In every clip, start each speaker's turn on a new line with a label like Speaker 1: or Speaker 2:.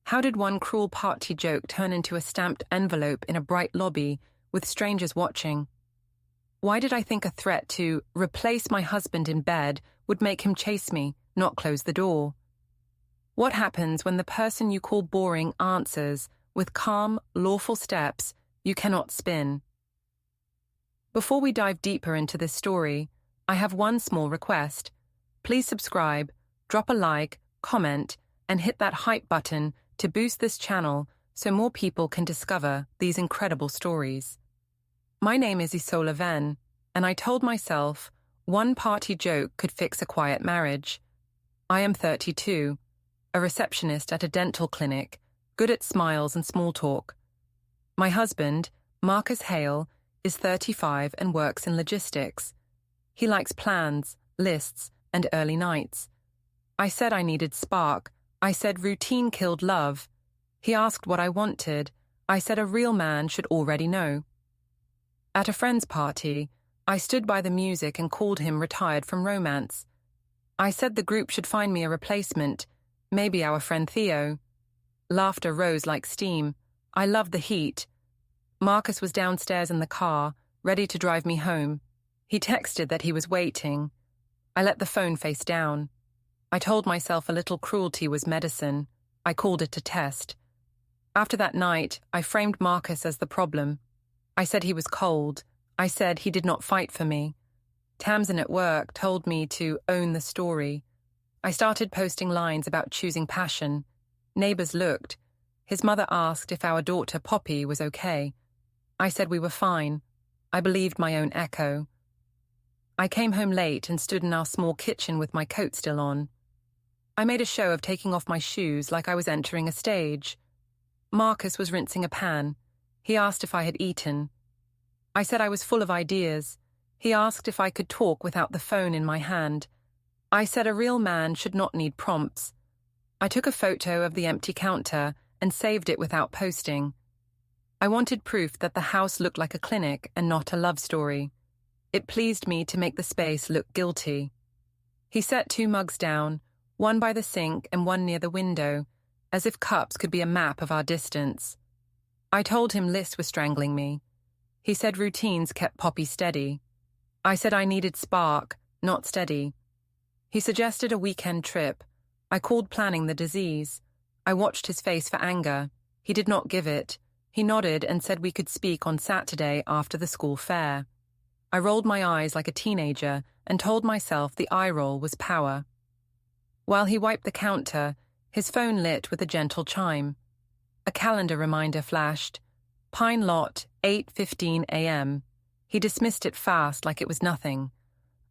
Speaker 1: How did one cruel party joke turn into a stamped envelope in a bright lobby with strangers watching? Why did I think a threat to replace my husband in bed would make him chase me, not close the door? What happens when the person you call boring answers with calm, lawful steps you cannot spin? Before we dive deeper into this story, I have one small request. Please subscribe, drop a like, comment, and hit that hype button to boost this channel so more people can discover these incredible stories. My name is Isola Venn, and I told myself one party joke could fix a quiet marriage. I am 32, a receptionist at a dental clinic, good at smiles and small talk. My husband, Hale, is 35 and works in logistics. He likes plans, lists, and early nights. I said I needed spark. I said routine killed love. He asked what I wanted. I said a real man should already know. At a friend's party, I stood by the music and called him retired from romance. I said the group should find me a replacement, maybe our friend Theo. Laughter rose like steam. I loved the heat. Marcus was downstairs in the car, ready to drive me home. He texted that he was waiting. I let the phone face down. I told myself a little cruelty was medicine. I called it a test. After that night, I framed Marcus as the problem. I said he was cold. I said he did not fight for me. Tamsin at work told me to own the story. I started posting lines about choosing passion. Neighbors looked. His mother asked if our daughter Poppy was okay. I said we were fine. I believed my own echo. I came home late and stood in our small kitchen with my coat still on. I made a show of taking off my shoes like I was entering a stage. Marcus was rinsing a pan. He asked if I had eaten. I said I was full of ideas. He asked if I could talk without the phone in my hand. I said a real man should not need prompts. I took a photo of the empty counter and saved it without posting. I wanted proof that the house looked like a clinic and not a love story. It pleased me to make the space look guilty. He set 2 mugs down, one by the sink and one near the window, as if cups could be a map of our distance. I told him lists were strangling me. He said routines kept Poppy steady. I said I needed spark, not steady. He suggested a weekend trip. I called planning the disease. I watched his face for anger. He did not give it. He nodded and said we could speak on Saturday after the school fair. I rolled my eyes like a teenager and told myself the eye roll was power. While he wiped the counter, his phone lit with a gentle chime. A calendar reminder flashed. Pine Lot, 8:15 a.m. He dismissed it fast like it was nothing.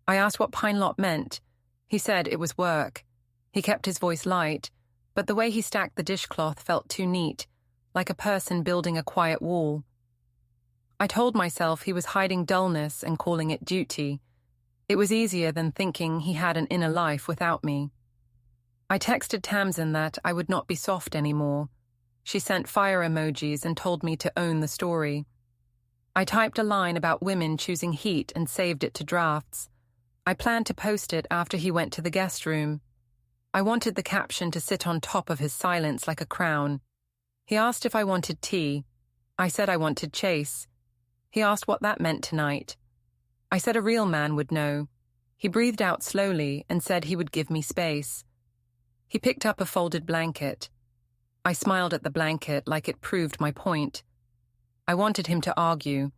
Speaker 1: I asked what Pine Lot meant. He said it was work. He kept his voice light, but the way he stacked the dishcloth felt too neat, like a person building a quiet wall. I told myself he was hiding dullness and calling it duty. It was easier than thinking he had an inner life without me. I texted Tamsin that I would not be soft anymore. She sent fire emojis and told me to own the story. I typed a line about women choosing heat and saved it to drafts. I planned to post it after he went to the guest room. I wanted the caption to sit on top of his silence like a crown. He asked if I wanted tea. I said I wanted chase. He asked what that meant tonight. I said a real man would know. He breathed out slowly and said he would give me space. He picked up a folded blanket. I smiled at the blanket like it proved my point. I wanted him to argue.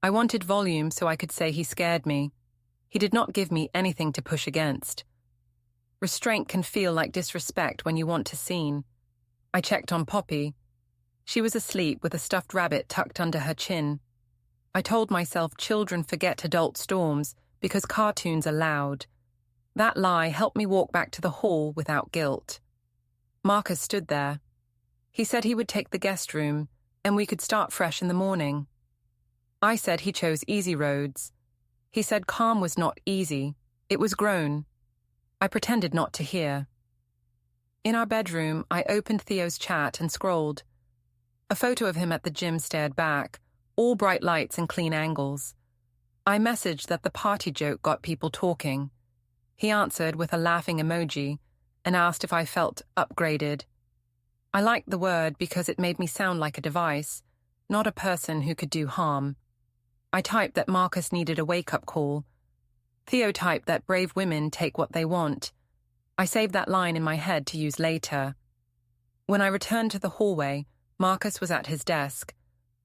Speaker 1: I wanted volume so I could say he scared me. He did not give me anything to push against. Restraint can feel like disrespect when you want to scene. I checked on Poppy. She was asleep with a stuffed rabbit tucked under her chin. I told myself children forget adult storms because cartoons are loud. That lie helped me walk back to the hall without guilt. Marcus stood there. He said he would take the guest room, and we could start fresh in the morning. I said he chose easy roads. He said calm was not easy, it was grown. I pretended not to hear. In our bedroom, I opened Theo's chat and scrolled. A photo of him at the gym stared back, all bright lights and clean angles. I messaged that the party joke got people talking. He answered with a laughing emoji and asked if I felt upgraded. I liked the word because it made me sound like a device, not a person who could do harm. I typed that Marcus needed a wake-up call. Theo typed that brave women take what they want. I saved that line in my head to use later. When I returned to the hallway, Marcus was at his desk.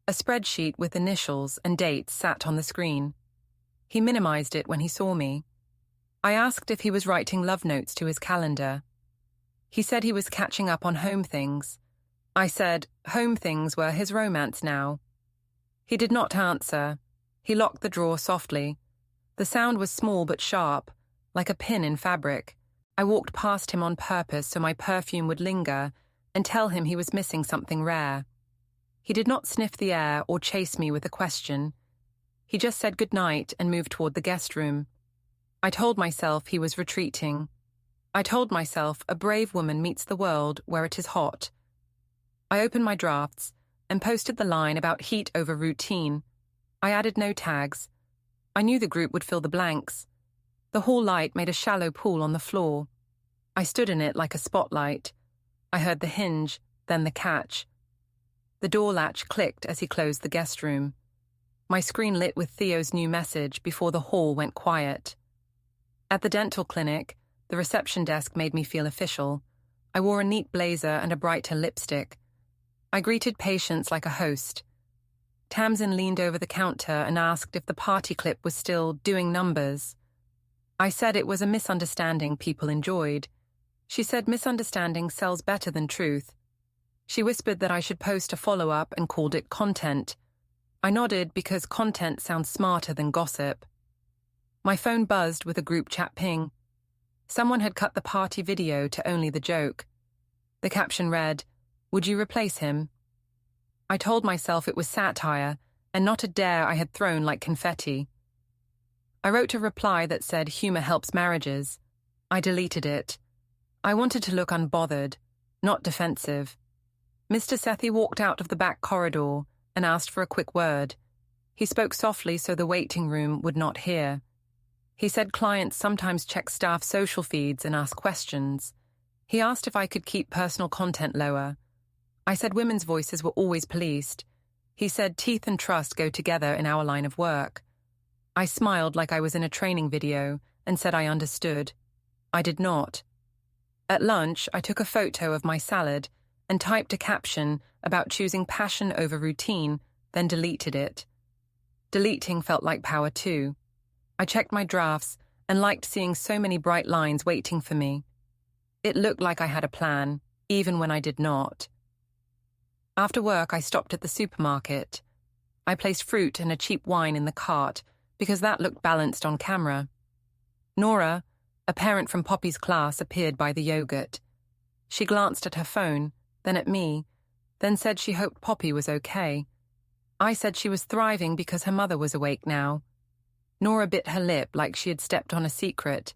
Speaker 1: A spreadsheet with initials and dates sat on the screen. He minimized it when he saw me. I asked if he was writing love notes to his calendar. He said he was catching up on home things. I said home things were his romance now. He did not answer. He locked the drawer softly. The sound was small but sharp, like a pin in fabric. I walked past him on purpose so my perfume would linger and tell him he was missing something rare. He did not sniff the air or chase me with a question. He just said goodnight and moved toward the guest room. I told myself he was retreating. I told myself a brave woman meets the world where it is hot. I opened my drafts and posted the line about heat over routine. I added no tags. I knew the group would fill the blanks. The hall light made a shallow pool on the floor. I stood in it like a spotlight. I heard the hinge, then the catch. The door latch clicked as he closed the guest room. My screen lit with Theo's new message before the hall went quiet. At the dental clinic, the reception desk made me feel official. I wore a neat blazer and a brighter lipstick. I greeted patients like a host. Tamsin leaned over the counter and asked if the party clip was still doing numbers. I said it was a misunderstanding people enjoyed. She said misunderstanding sells better than truth. She whispered that I should post a follow-up and called it content. I nodded because content sounds smarter than gossip. My phone buzzed with a group chat ping. Someone had cut the party video to only the joke. The caption read, "Would you replace him?" I told myself it was satire and not a dare I had thrown like confetti. I wrote a reply that said humor helps marriages. I deleted it. I wanted to look unbothered, not defensive. Mr. Sethi walked out of the back corridor and asked for a quick word. He spoke softly so the waiting room would not hear. He said clients sometimes check staff social feeds and ask questions. He asked if I could keep personal content lower. I said women's voices were always policed. He said teeth and trust go together in our line of work. I smiled like I was in a training video and said I understood. I did not. At lunch, I took a photo of my salad and typed a caption about choosing passion over routine, then deleted it. Deleting felt like power too. I checked my drafts and liked seeing so many bright lines waiting for me. It looked like I had a plan, even when I did not. After work, I stopped at the supermarket. I placed fruit and a cheap wine in the cart because that looked balanced on camera. Nora, a parent from Poppy's class, appeared by the yogurt. She glanced at her phone, then at me, then said she hoped Poppy was okay. I said she was thriving because her mother was awake now. Nora bit her lip like she had stepped on a secret.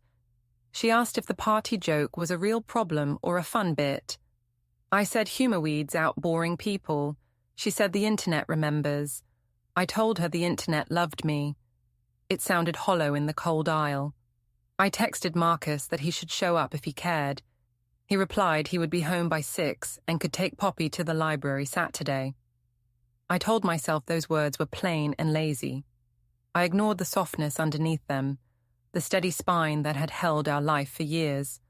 Speaker 1: She asked if the party joke was a real problem or a fun bit. I said humor weeds out boring people. She said the internet remembers. I told her the internet loved me. It sounded hollow in the cold aisle. I texted Marcus that he should show up if he cared. He replied he would be home by 6 and could take Poppy to the library Saturday. I told myself those words were plain and lazy. I ignored the softness underneath them, the steady spine that had held our life for years.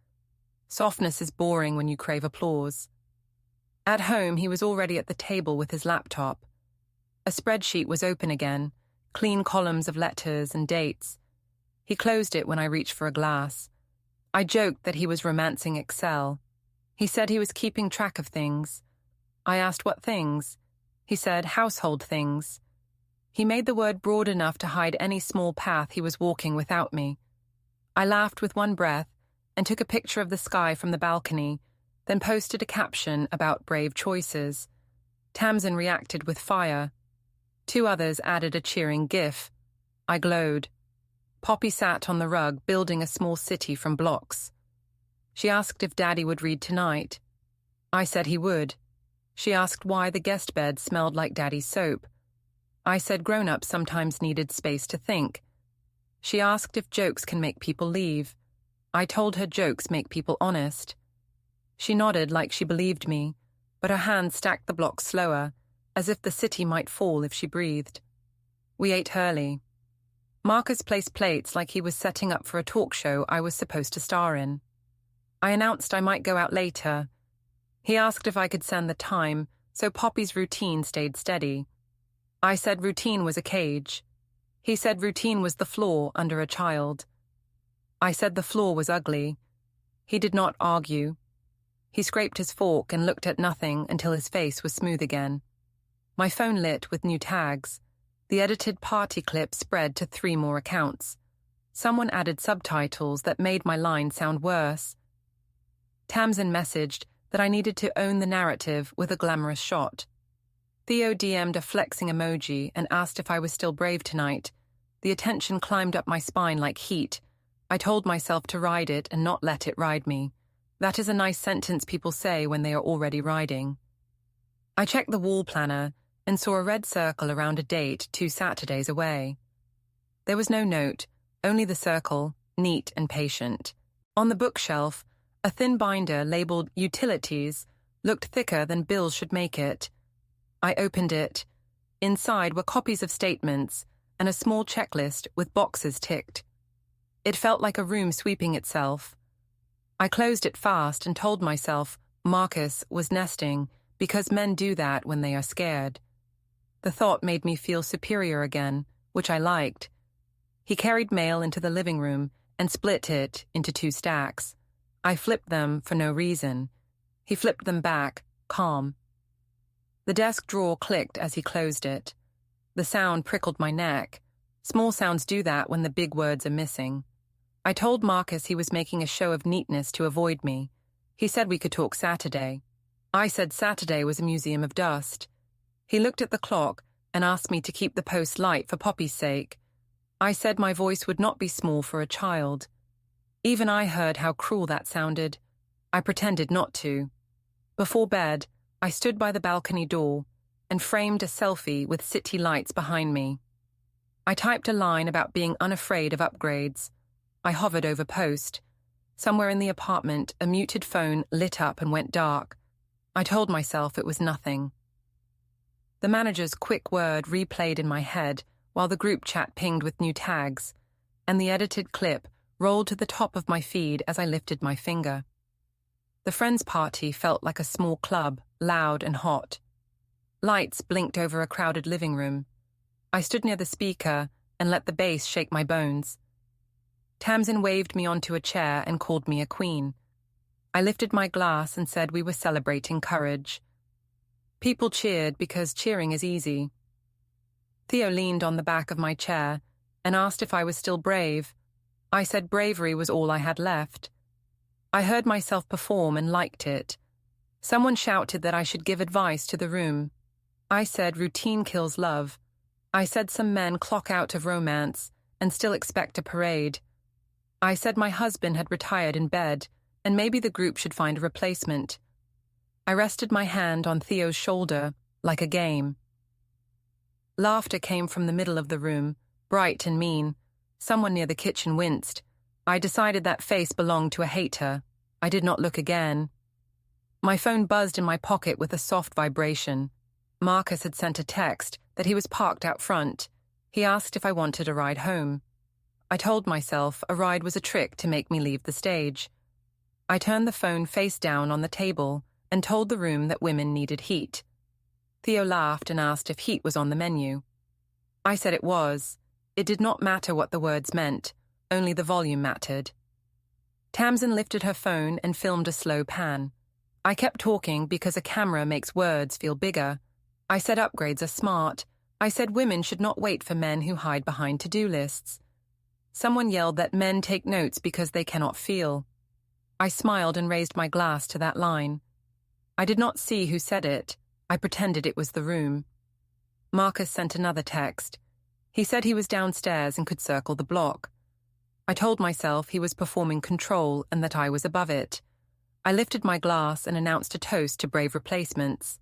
Speaker 1: Softness is boring when you crave applause. At home, he was already at the table with his laptop. A spreadsheet was open again, clean columns of letters and dates. He closed it when I reached for a glass. I joked that he was romancing Excel. He said he was keeping track of things. I asked what things. He said household things. He made the word broad enough to hide any small path he was walking without me. I laughed with one breath and took a picture of the sky from the balcony, then posted a caption about brave choices. Tamsin reacted with fire. 2 others added a cheering gif. I glowed. Poppy sat on the rug building a small city from blocks. She asked if Daddy would read tonight. I said he would. She asked why the guest bed smelled like Daddy's soap. I said grown-ups sometimes needed space to think. She asked if jokes can make people leave. I told her jokes make people honest. She nodded like she believed me. but her hand stacked the blocks slower, as if the city might fall if she breathed. We ate early. Marcus placed plates like he was setting up for a talk show I was supposed to star in. I announced I might go out later. He asked if I could send the time, so Poppy's routine stayed steady. I said routine was a cage. He said routine was the floor under a child. I said the floor was ugly. He did not argue. He scraped his fork and looked at nothing until his face was smooth again. My phone lit with new tags. The edited party clip spread to 3 more accounts. Someone added subtitles that made my line sound worse. Tamsin messaged that I needed to own the narrative with a glamorous shot. Theo DM'd a flexing emoji and asked if I was still brave tonight. The attention climbed up my spine like heat. I told myself to ride it and not let it ride me. That is a nice sentence people say when they are already riding. I checked the wall planner and saw a red circle around a date 2 Saturdays away. There was no note, only the circle, neat and patient. On the bookshelf, a thin binder labeled Utilities looked thicker than bills should make it. I opened it. Inside were copies of statements and a small checklist with boxes ticked. It felt like a room sweeping itself. I closed it fast and told myself Marcus was nesting because men do that when they are scared. The thought made me feel superior again, which I liked. He carried mail into the living room and split it into 2 stacks. I flipped them for no reason. He flipped them back, calm. The desk drawer clicked as he closed it. The sound prickled my neck. Small sounds do that when the big words are missing. I told Marcus he was making a show of neatness to avoid me. He said we could talk Saturday. I said Saturday was a museum of dust. He looked at the clock and asked me to keep the post light for Poppy's sake. I said my voice would not be small for a child. Even I heard how cruel that sounded. I pretended not to. Before bed, I stood by the balcony door and framed a selfie with city lights behind me. I typed a line about being unafraid of upgrades. I hovered over post. Somewhere in the apartment, a muted phone lit up and went dark. I told myself it was nothing. The manager's quick word replayed in my head while the group chat pinged with new tags, and the edited clip rolled to the top of my feed as I lifted my finger. The friends' party felt like a small club, loud and hot. Lights blinked over a crowded living room. I stood near the speaker and let the bass shake my bones. Tamsin waved me onto a chair and called me a queen. I lifted my glass and said we were celebrating courage. People cheered because cheering is easy. Theo leaned on the back of my chair and asked if I was still brave. I said bravery was all I had left. I heard myself perform and liked it. Someone shouted that I should give advice to the room. I said routine kills love. I said some men clock out of romance and still expect a parade. I said my husband had retired in bed and maybe the group should find a replacement. I rested my hand on Theo's shoulder, like a game. Laughter came from the middle of the room, bright and mean. Someone near the kitchen winced. I decided that face belonged to a hater. I did not look again. My phone buzzed in my pocket with a soft vibration. Marcus had sent a text that he was parked out front. He asked if I wanted a ride home. I told myself a ride was a trick to make me leave the stage. I turned the phone face down on the table and told the room that women needed heat. Theo laughed and asked if heat was on the menu. I said it was. It did not matter what the words meant, only the volume mattered. Tamsin lifted her phone and filmed a slow pan. I kept talking because a camera makes words feel bigger. I said upgrades are smart. I said women should not wait for men who hide behind to-do lists. Someone yelled that men take notes because they cannot feel. I smiled and raised my glass to that line. I did not see who said it. I pretended it was the room. Marcus sent another text. He said he was downstairs and could circle the block. I told myself he was performing control and that I was above it. I lifted my glass and announced a toast to brave replacements.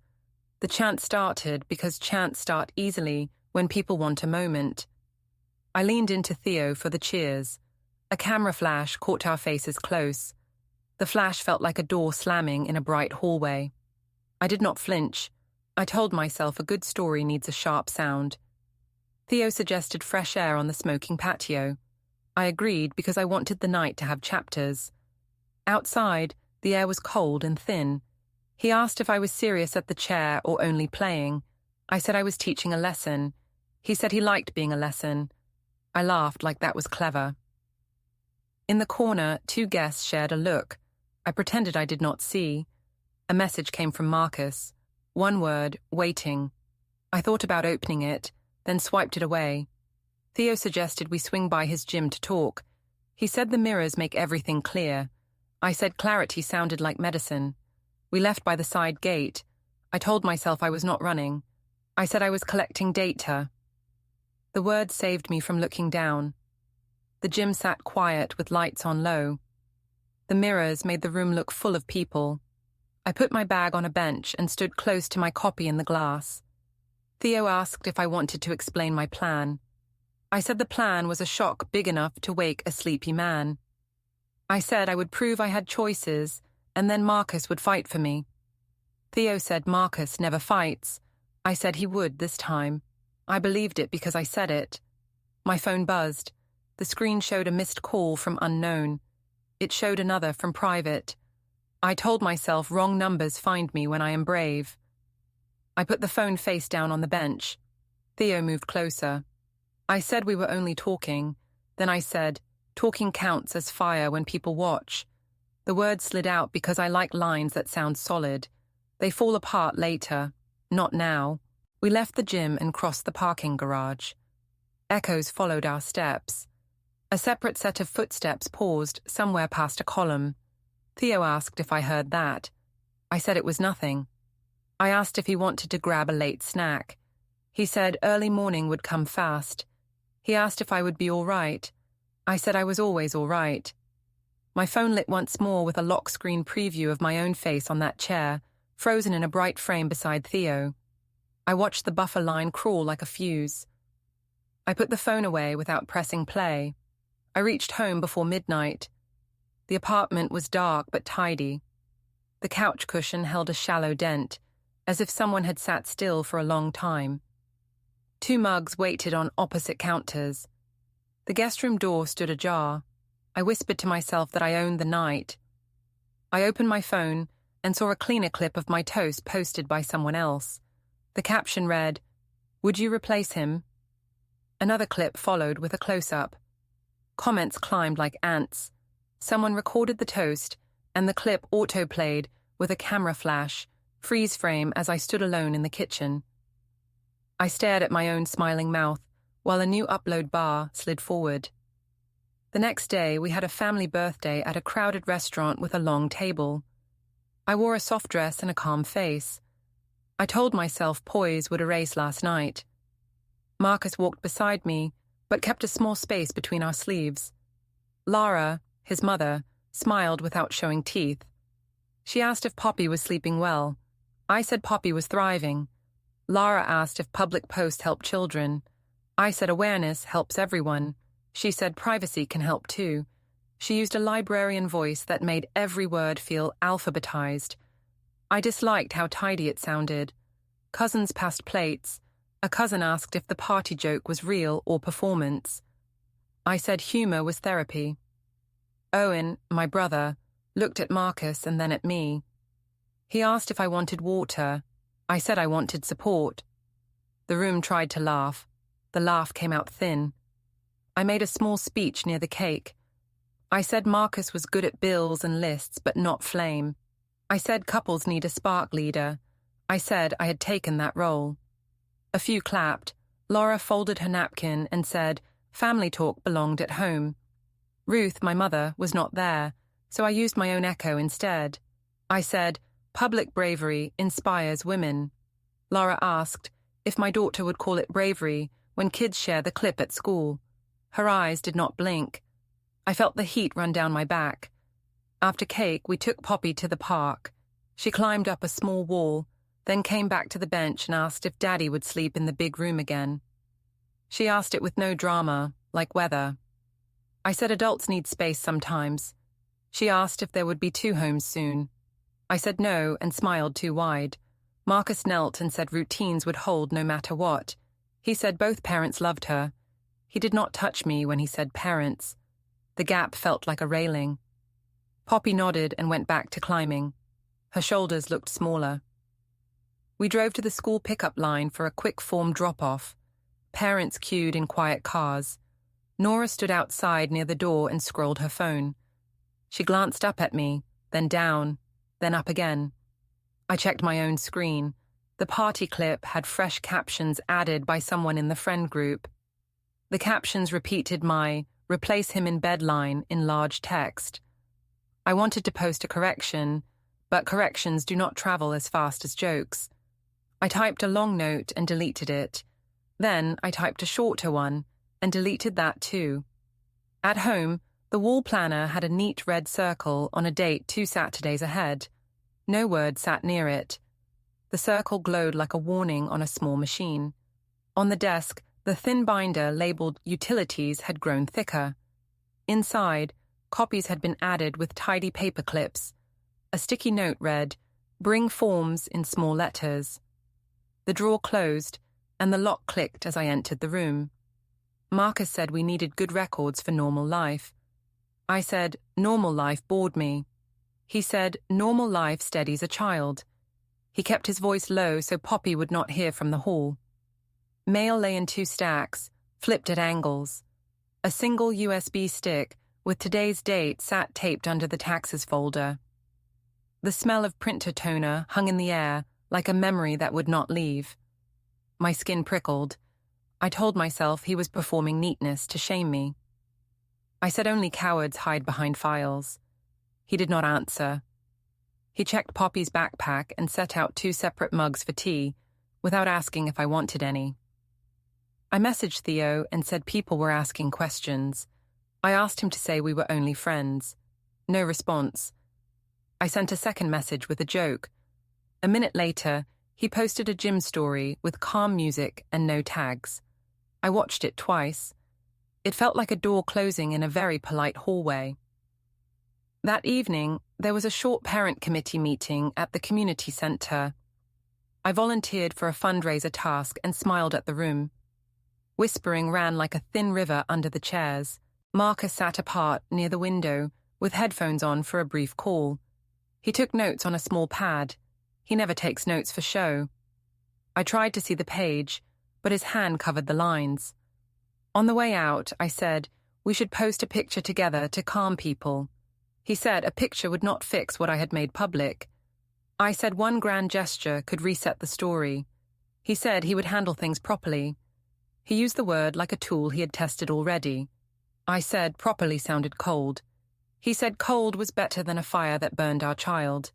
Speaker 1: The chant started because chants start easily when people want a moment. I leaned into Theo for the cheers. A camera flash caught our faces close. The flash felt like a door slamming in a bright hallway. I did not flinch. I told myself a good story needs a sharp sound. Theo suggested fresh air on the smoking patio. I agreed because I wanted the night to have chapters. Outside, the air was cold and thin. He asked if I was serious at the chair or only playing. I said I was teaching a lesson. He said he liked being a lesson. I laughed like that was clever. In the corner, 2 guests shared a look. I pretended I did not see. A message came from Marcus. 1 word, waiting. I thought about opening it, then swiped it away. Theo suggested we swing by his gym to talk. He said the mirrors make everything clear. I said clarity sounded like medicine. We left by the side gate. I told myself I was not running. I said I was collecting data. The words saved me from looking down. The gym sat quiet with lights on low. The mirrors made the room look full of people. I put my bag on a bench and stood close to my copy in the glass. Theo asked if I wanted to explain my plan. I said the plan was a shock big enough to wake a sleepy man. I said I would prove I had choices, and then Marcus would fight for me. Theo said Marcus never fights. I said he would this time. I believed it because I said it. My phone buzzed. The screen showed a missed call from unknown. It showed another from private. I told myself wrong numbers find me when I am brave. I put the phone face down on the bench. Theo moved closer. I said we were only talking. Then I said, talking counts as fire when people watch. The words slid out because I like lines that sound solid. They fall apart later, not now. We left the gym and crossed the parking garage. Echoes followed our steps. A separate set of footsteps paused somewhere past a column. Theo asked if I heard that. I said it was nothing. I asked if he wanted to grab a late snack. He said early morning would come fast. He asked if I would be all right. I said I was always all right. My phone lit once more with a lock screen preview of my own face on that chair, frozen in a bright frame beside Theo. I watched the buffer line crawl like a fuse. I put the phone away without pressing play. I reached home before midnight. The apartment was dark but tidy. The couch cushion held a shallow dent, as if someone had sat still for a long time. 2 mugs waited on opposite counters. The guest room door stood ajar. I whispered to myself that I owned the night. I opened my phone and saw a cleaner clip of my toast posted by someone else. The caption read, "Would you replace him?" Another clip followed with a close-up. Comments climbed like ants. Someone recorded the toast, and the clip auto-played with a camera flash, freeze frame as I stood alone in the kitchen. I stared at my own smiling mouth while a new upload bar slid forward. The next day, we had a family birthday at a crowded restaurant with a long table. I wore a soft dress and a calm face. I told myself poise would erase last night. Marcus walked beside me, but kept a small space between our sleeves. Lara, his mother, smiled without showing teeth. She asked if Poppy was sleeping well. I said Poppy was thriving. Lara asked if public posts help children. I said awareness helps everyone. She said privacy can help too. She used a librarian voice that made every word feel alphabetized. I disliked how tidy it sounded. Cousins passed plates. A cousin asked if the party joke was real or performance. I said humor was therapy. Owen, my brother, looked at Marcus and then at me. He asked if I wanted water. I said I wanted support. The room tried to laugh. The laugh came out thin. I made a small speech near the cake. I said Marcus was good at bills and lists, but not flame. I said couples need a spark leader. I said I had taken that role. A few clapped. Laura folded her napkin and said family talk belonged at home. Ruth, my mother, was not there, so I used my own echo instead. I said, public bravery inspires women. Laura asked if my daughter would call it bravery when kids share the clip at school. Her eyes did not blink. I felt the heat run down my back. After cake, we took Poppy to the park. She climbed up a small wall, then came back to the bench and asked if Daddy would sleep in the big room again. She asked it with no drama, like weather. I said adults need space sometimes. She asked if there would be 2 homes soon. I said no and smiled too wide. Marcus knelt and said routines would hold no matter what. He said both parents loved her. He did not touch me when he said parents. The gap felt like a railing. Poppy nodded and went back to climbing. Her shoulders looked smaller. We drove to the school pickup line for a quick form drop-off. Parents queued in quiet cars. Nora stood outside near the door and scrolled her phone. She glanced up at me, then down, then up again. I checked my own screen. The party clip had fresh captions added by someone in the friend group. The captions repeated my "replace him in bed" line in large text. I wanted to post a correction, but corrections do not travel as fast as jokes. I typed a long note and deleted it. Then I typed a shorter one and deleted that too. At home, the wall planner had a neat red circle on a date 2 Saturdays ahead. No word sat near it. The circle glowed like a warning on a small machine. On the desk, the thin binder labeled utilities had grown thicker. Inside, copies had been added with tidy paper clips. A sticky note read, "Bring forms" in small letters. The drawer closed, and the lock clicked as I entered the room. Marcus said we needed good records for normal life. I said, normal life bored me. He said, normal life steadies a child. He kept his voice low so Poppy would not hear from the hall. Mail lay in 2 stacks, flipped at angles. A single USB stick with today's date sat taped under the taxes folder. The smell of printer toner hung in the air like a memory that would not leave. My skin prickled. I told myself he was performing neatness to shame me. I said only cowards hide behind files. He did not answer. He checked Poppy's backpack and set out 2 separate mugs for tea, without asking if I wanted any. I messaged Theo and said people were asking questions. I asked him to say we were only friends. No response. I sent a second message with a joke. A minute later, he posted a gym story with calm music and no tags. I watched it twice. It felt like a door closing in a very polite hallway. That evening, there was a short parent committee meeting at the community centre. I volunteered for a fundraiser task and smiled at the room. Whispering ran like a thin river under the chairs. Marcus sat apart near the window, with headphones on for a brief call. He took notes on a small pad. He never takes notes for show. I tried to see the page, but his hand covered the lines. On the way out, I said, we should post a picture together to calm people. He said a picture would not fix what I had made public. I said one grand gesture could reset the story. He said he would handle things properly. He used the word like a tool he had tested already. I said properly sounded cold. He said cold was better than a fire that burned our child.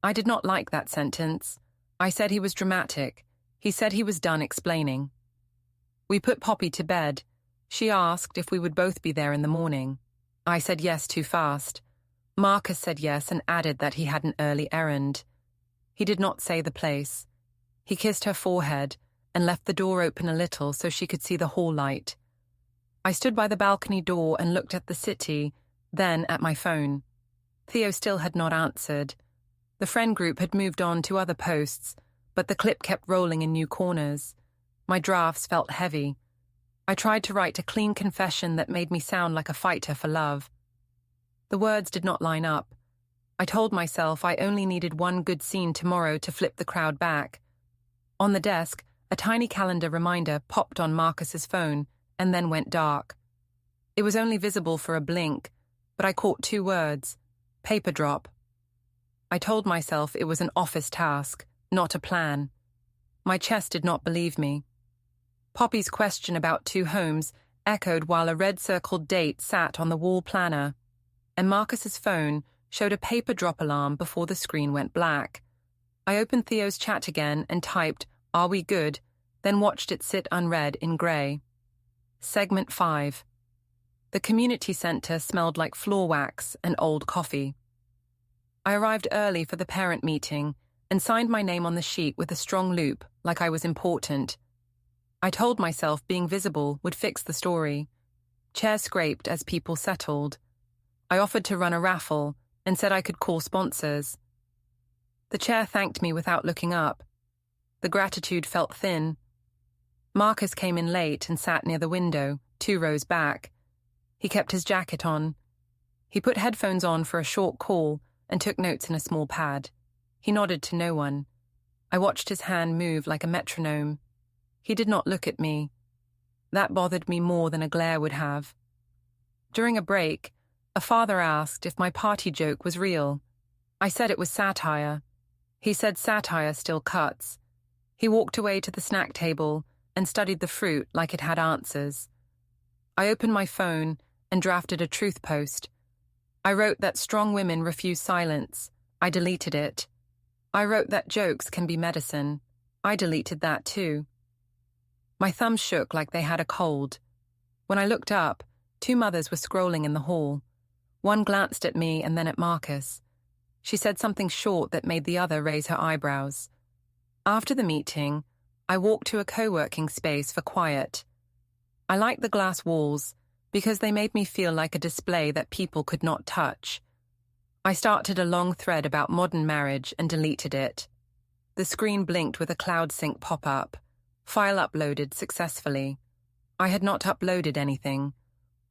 Speaker 1: I did not like that sentence. I said he was dramatic. He said he was done explaining. We put Poppy to bed. She asked if we would both be there in the morning. I said yes too fast. Marcus said yes and added that he had an early errand. He did not say the place. He kissed her forehead and left the door open a little so she could see the hall light. I stood by the balcony door and looked at the city, then at my phone. Theo still had not answered. The friend group had moved on to other posts, but the clip kept rolling in new corners. My drafts felt heavy. I tried to write a clean confession that made me sound like a fighter for love. The words did not line up. I told myself I only needed one good scene tomorrow to flip the crowd back. On the desk, a tiny calendar reminder popped on Marcus's phone and then went dark. It was only visible for a blink, but I caught 2 words, paper drop. I told myself it was an office task, not a plan. My chest did not believe me. Poppy's question about 2 homes echoed while a red-circled date sat on the wall planner, and Marcus's phone showed a paper drop alarm before the screen went black. I opened Theo's chat again and typed, "Are we good?" then watched it sit unread in grey. Segment 5. The community centre smelled like floor wax and old coffee. I arrived early for the parent meeting and signed my name on the sheet with a strong loop, like I was important. I told myself being visible would fix the story. Chairs scraped as people settled. I offered to run a raffle and said I could call sponsors. The chair thanked me without looking up. The gratitude felt thin. Marcus came in late and sat near the window, 2 rows back. He kept his jacket on. He put headphones on for a short call and took notes in a small pad. He nodded to no one. I watched his hand move like a metronome. He did not look at me. That bothered me more than a glare would have. During a break, a father asked if my party joke was real. I said it was satire. He said satire still cuts. He walked away to the snack table and studied the fruit like it had answers. I opened my phone and drafted a truth post. I wrote that strong women refuse silence. I deleted it. I wrote that jokes can be medicine. I deleted that too. My thumbs shook like they had a cold. When I looked up, 2 mothers were scrolling in the hall. One glanced at me and then at Marcus. She said something short that made the other raise her eyebrows. After the meeting, I walked to a co-working space for quiet. I liked the glass walls because they made me feel like a display that people could not touch. I started a long thread about modern marriage and deleted it. The screen blinked with a cloud sync pop-up. File uploaded successfully. I had not uploaded anything.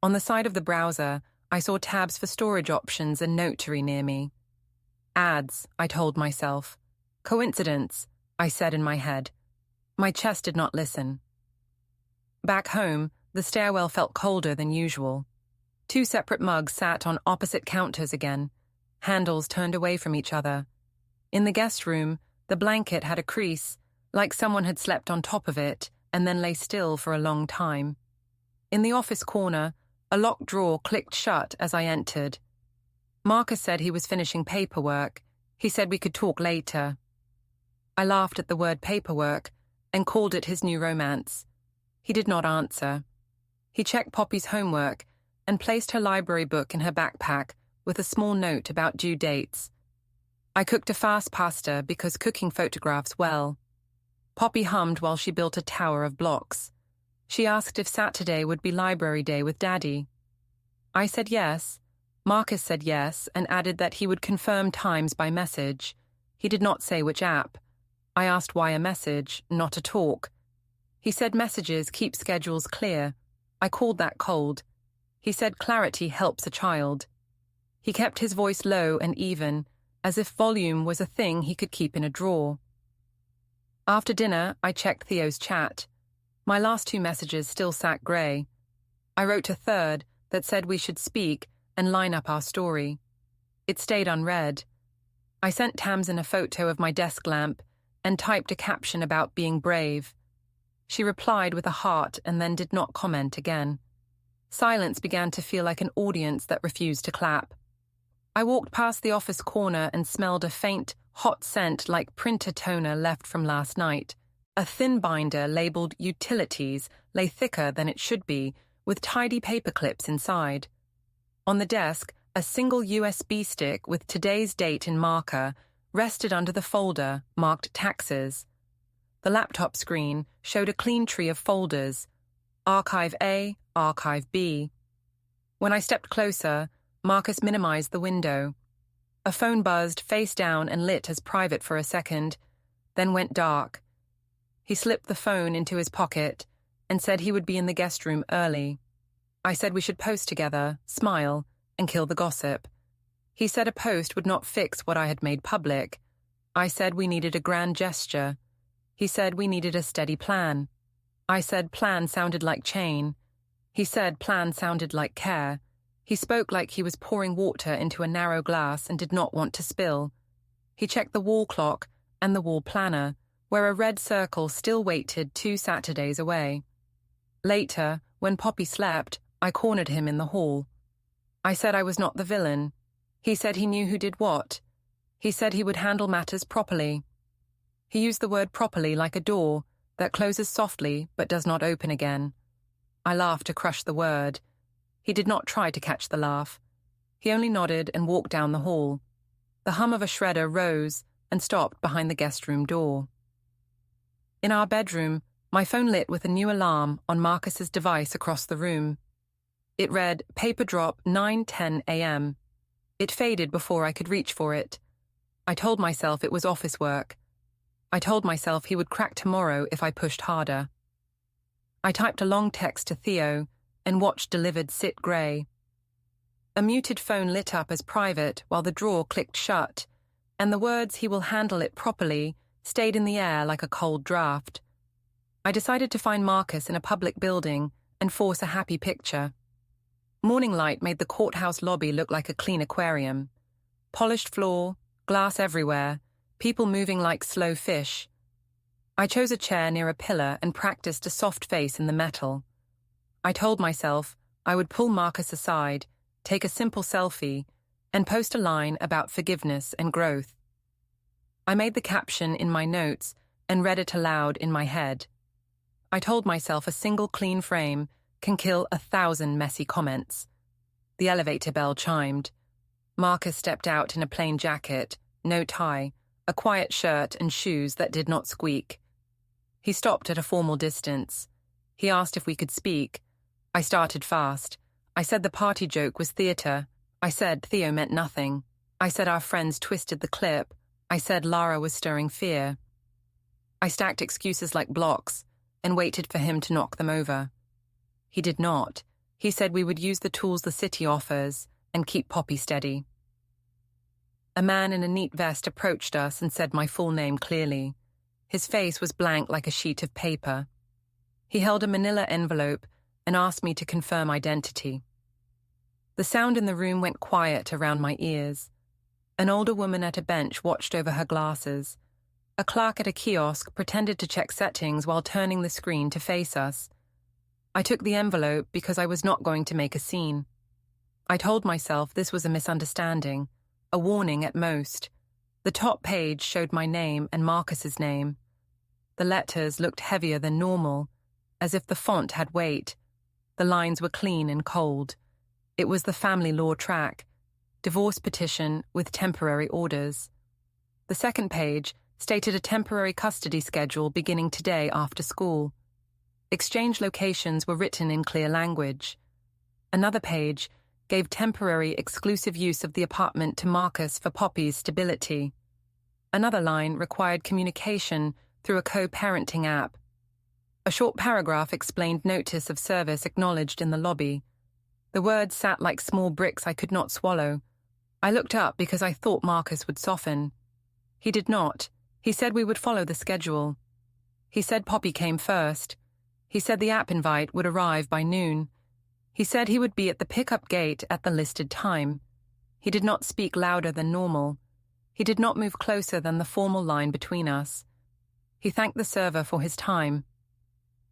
Speaker 1: On the side of the browser, I saw tabs for storage options and Notary near me. Ads, I told myself. Coincidence, I said in my head. My chest did not listen. Back home, the stairwell felt colder than usual. 2 separate mugs sat on opposite counters again, handles turned away from each other. In the guest room, the blanket had a crease, like someone had slept on top of it and then lay still for a long time. In the office corner, a locked drawer clicked shut as I entered. Marcus said he was finishing paperwork. He said we could talk later. I laughed at the word paperwork and called it his new romance. He did not answer. He checked Poppy's homework and placed her library book in her backpack with a small note about due dates. I cooked a fast pasta because cooking photographs well. Poppy hummed while she built a tower of blocks. She asked if Saturday would be library day with Daddy. I said yes. Marcus said yes and added that he would confirm times by message. He did not say which app. I asked why a message, not a talk. He said messages keep schedules clear. I called that cold. He said clarity helps a child. He kept his voice low and even, as if volume was a thing he could keep in a drawer. After dinner, I checked Theo's chat. My last 2 messages still sat grey. I wrote a third that said we should speak and line up our story. It stayed unread. I sent Tamsin a photo of my desk lamp and typed a caption about being brave. She replied with a heart and then did not comment again. Silence began to feel like an audience that refused to clap. I walked past the office corner and smelled a faint, hot scent like printer toner left from last night. A thin binder labelled Utilities lay thicker than it should be, with tidy paper clips inside. On the desk, a single USB stick with today's date in marker rested under the folder marked Taxes. The laptop screen showed a clean tree of folders, Archive A, Archive B. When I stepped closer, Marcus minimized the window. A phone buzzed face down and lit as private for a second, then went dark. He slipped the phone into his pocket and said he would be in the guest room early. I said we should post together, smile, and kill the gossip. He said a post would not fix what I had made public. I said we needed a grand gesture. He said we needed a steady plan. I said plan sounded like chain. He said plan sounded like care. He spoke like he was pouring water into a narrow glass and did not want to spill. He checked the wall clock and the wall planner, where a red circle still waited 2 Saturdays away. Later, when Poppy slept, I cornered him in the hall. I said I was not the villain. He said he knew who did what. He said he would handle matters properly. He used the word properly like a door that closes softly but does not open again. I laughed to crush the word. He did not try to catch the laugh. He only nodded and walked down the hall. The hum of a shredder rose and stopped behind the guest room door. In our bedroom, my phone lit with a new alarm on Marcus's device across the room. It read, paper drop 9:10 a.m. It faded before I could reach for it. I told myself it was office work. I told myself he would crack tomorrow if I pushed harder. I typed a long text to Theo and watched delivered sit grey. A muted phone lit up as private while the drawer clicked shut, and the words "he will handle it properly" stayed in the air like a cold draft. I decided to find Marcus in a public building and force a happy picture. Morning light made the courthouse lobby look like a clean aquarium. Polished floor, glass everywhere, people moving like slow fish. I chose a chair near a pillar and practiced a soft face in the metal. I told myself I would pull Marcus aside, take a simple selfie, and post a line about forgiveness and growth. I made the caption in my notes and read it aloud in my head. I told myself a single clean frame can kill 1,000 messy comments. The elevator bell chimed. Marcus stepped out in a plain jacket, no tie, a quiet shirt and shoes that did not squeak. He stopped at a formal distance. He asked if we could speak. I started fast. I said the party joke was theatre. I said Theo meant nothing. I said our friends twisted the clip. I said Lara was stirring fear. I stacked excuses like blocks and waited for him to knock them over. He did not. He said we would use the tools the city offers and keep Poppy steady. A man in a neat vest approached us and said my full name clearly. His face was blank like a sheet of paper. He held a manila envelope and asked me to confirm identity. The sound in the room went quiet around my ears. An older woman at a bench watched over her glasses. A clerk at a kiosk pretended to check settings while turning the screen to face us. I took the envelope because I was not going to make a scene. I told myself this was a misunderstanding, a warning at most. The top page showed my name and Marcus's name. The letters looked heavier than normal, as if the font had weight. The lines were clean and cold. It was the family law track, divorce petition with temporary orders. The second page stated a temporary custody schedule beginning today after school. Exchange locations were written in clear language. Another page gave temporary exclusive use of the apartment to Marcus for Poppy's stability. Another line required communication through a co-parenting app. A short paragraph explained notice of service acknowledged in the lobby. The words sat like small bricks I could not swallow. I looked up because I thought Marcus would soften. He did not. He said we would follow the schedule. He said Poppy came first. He said the app invite would arrive by noon. He said he would be at the pickup gate at the listed time. He did not speak louder than normal. He did not move closer than the formal line between us. He thanked the server for his time.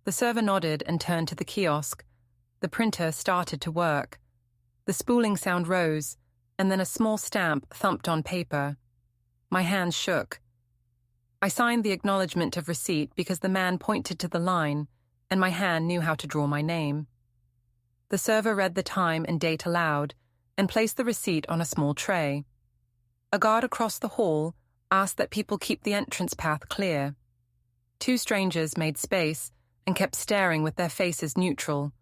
Speaker 1: The server nodded and turned to the kiosk. The printer started to work. The spooling sound rose, and then a small stamp thumped on paper. My hands shook. I signed the acknowledgement of receipt because the man pointed to the line, and my hand knew how to draw my name. The server read the time and date aloud and placed the receipt on a small tray. A guard across the hall asked that people keep the entrance path clear. Two strangers made space and kept staring with their faces neutral.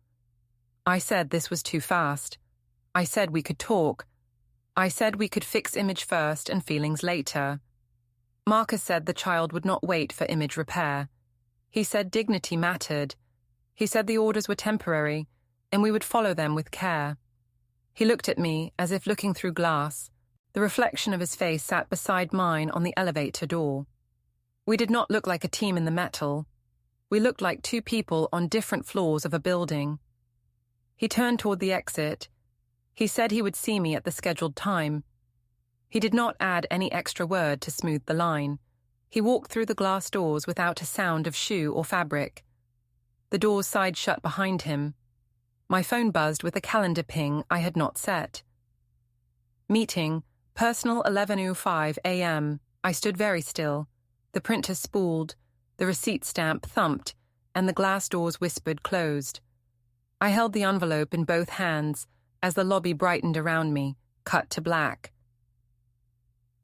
Speaker 1: I said this was too fast. I said we could talk. I said we could fix image first and feelings later. Marcus said the child would not wait for image repair. He said dignity mattered. He said the orders were temporary, and we would follow them with care. He looked at me as if looking through glass. The reflection of his face sat beside mine on the elevator door. We did not look like a team in the metal. We looked like two people on different floors of a building. He turned toward the exit. He said he would see me at the scheduled time. He did not add any extra word to smooth the line. He walked through the glass doors without a sound of shoe or fabric. The doors sighed shut behind him. My phone buzzed with a calendar ping I had not set. Meeting, personal 11:05 a.m. I stood very still. The printer spooled, the receipt stamp thumped, and the glass doors whispered closed. I held the envelope in both hands as the lobby brightened around me, cut to black.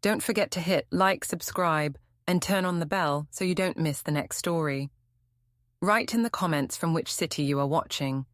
Speaker 1: Don't forget to hit like, subscribe, and turn on the bell so you don't miss the next story. Write in the comments from which city you are watching.